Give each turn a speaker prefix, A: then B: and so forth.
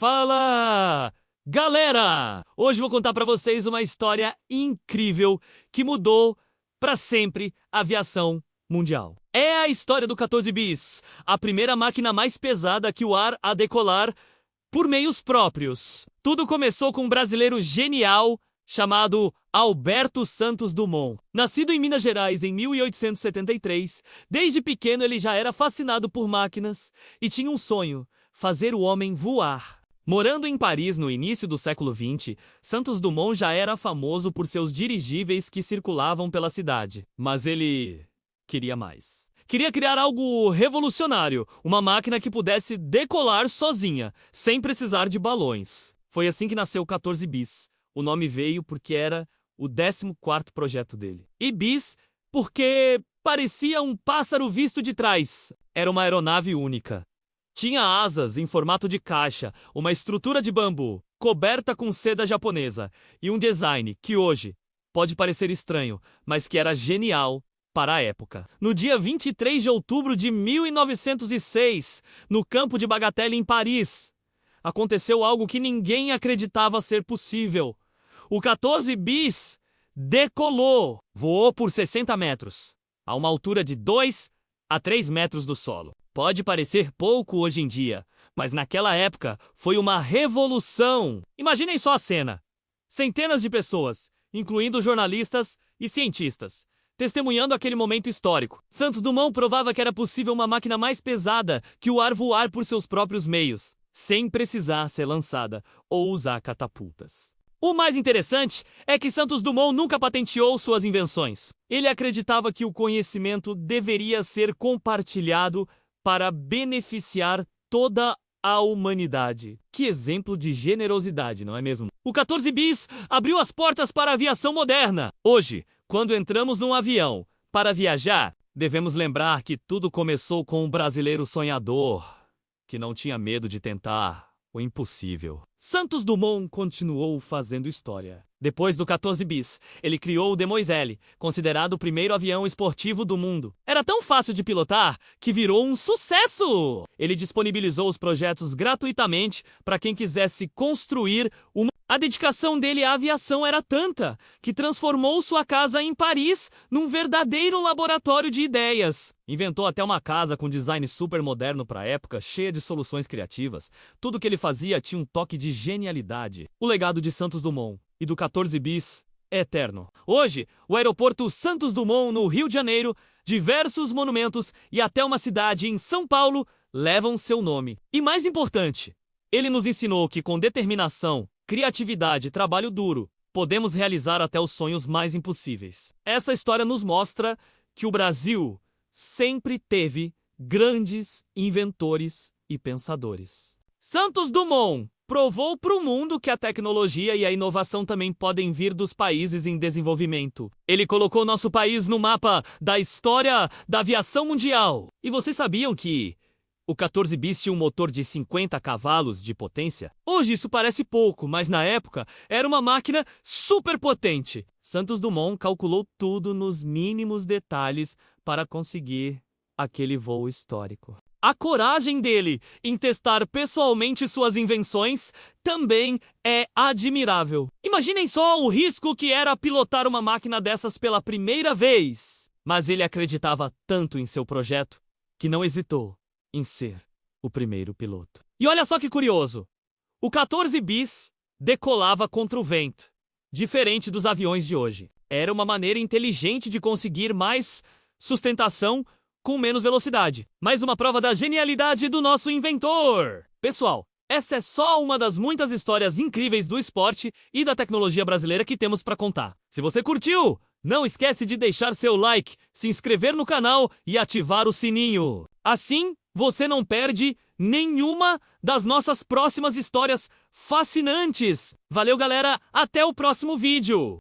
A: Fala, galera! Hoje vou contar pra vocês uma história incrível que mudou pra sempre a aviação mundial. É a história do 14 bis, a primeira máquina mais pesada que o ar a decolar por meios próprios. Tudo começou com um brasileiro genial chamado Alberto Santos Dumont. Nascido em Minas Gerais em 1873, desde pequeno ele já era fascinado por máquinas e tinha um sonho: fazer o homem voar. Morando em Paris no início do século XX, Santos Dumont já era famoso por seus dirigíveis que circulavam pela cidade. Mas ele queria mais. Queria criar algo revolucionário, uma máquina que pudesse decolar sozinha, sem precisar de balões. Foi assim que nasceu o 14 bis. O nome veio porque era o 14º projeto dele. E bis porque parecia um pássaro visto de trás. Era uma aeronave única. Tinha asas em formato de caixa, uma estrutura de bambu, coberta com seda japonesa, e um design que hoje pode parecer estranho, mas que era genial para a época. No dia 23 de outubro de 1906, no campo de Bagatelle em Paris, aconteceu algo que ninguém acreditava ser possível. O 14 bis decolou, voou por 60 metros, a uma altura de 2 a 3 metros do solo. Pode parecer pouco hoje em dia, mas naquela época foi uma revolução. Imaginem só a cena. Centenas de pessoas, incluindo jornalistas e cientistas, testemunhando aquele momento histórico. Santos Dumont provava que era possível uma máquina mais pesada que o ar voar por seus próprios meios, sem precisar ser lançada ou usar catapultas. O mais interessante é que Santos Dumont nunca patenteou suas invenções. Ele acreditava que o conhecimento deveria ser compartilhado para beneficiar toda a humanidade. Que exemplo de generosidade, não é mesmo? O 14 bis abriu as portas para a aviação moderna. Hoje, quando entramos num avião para viajar, devemos lembrar que tudo começou com um brasileiro sonhador, que não tinha medo de tentar o impossível. Santos Dumont continuou fazendo história. Depois do 14 bis, ele criou o Demoiselle, considerado o primeiro avião esportivo do mundo. Era tão fácil de pilotar que virou um sucesso! Ele disponibilizou os projetos gratuitamente para quem quisesse construir uma... A dedicação dele à aviação era tanta que transformou sua casa em Paris num verdadeiro laboratório de ideias. Inventou até uma casa com design super moderno para a época, cheia de soluções criativas. Tudo que ele fazia tinha um toque de genialidade. O legado de Santos Dumont e do 14 bis é eterno. Hoje, o aeroporto Santos Dumont, no Rio de Janeiro, diversos monumentos e até uma cidade em São Paulo levam seu nome. E mais importante, ele nos ensinou que com determinação, criatividade e trabalho duro, podemos realizar até os sonhos mais impossíveis. Essa história nos mostra que o Brasil sempre teve grandes inventores e pensadores. Santos Dumont provou para o mundo que a tecnologia e a inovação também podem vir dos países em desenvolvimento. Ele colocou nosso país no mapa da história da aviação mundial. E vocês sabiam que o 14 bis tinha um motor de 50 cavalos de potência? Hoje isso parece pouco, mas na época era uma máquina super potente. Santos Dumont calculou tudo nos mínimos detalhes para conseguir aquele voo histórico. A coragem dele em testar pessoalmente suas invenções também é admirável. Imaginem só o risco que era pilotar uma máquina dessas pela primeira vez. Mas ele acreditava tanto em seu projeto que não hesitou em ser o primeiro piloto. E olha só que curioso, o 14 bis decolava contra o vento, diferente dos aviões de hoje. Era uma maneira inteligente de conseguir mais sustentação com menos velocidade. Mais uma prova da genialidade do nosso inventor! Pessoal, essa é só uma das muitas histórias incríveis do esporte e da tecnologia brasileira que temos para contar. Se você curtiu, não esquece de deixar seu like, se inscrever no canal e ativar o sininho. Assim, você não perde nenhuma das nossas próximas histórias fascinantes. Valeu, galera! Até o próximo vídeo!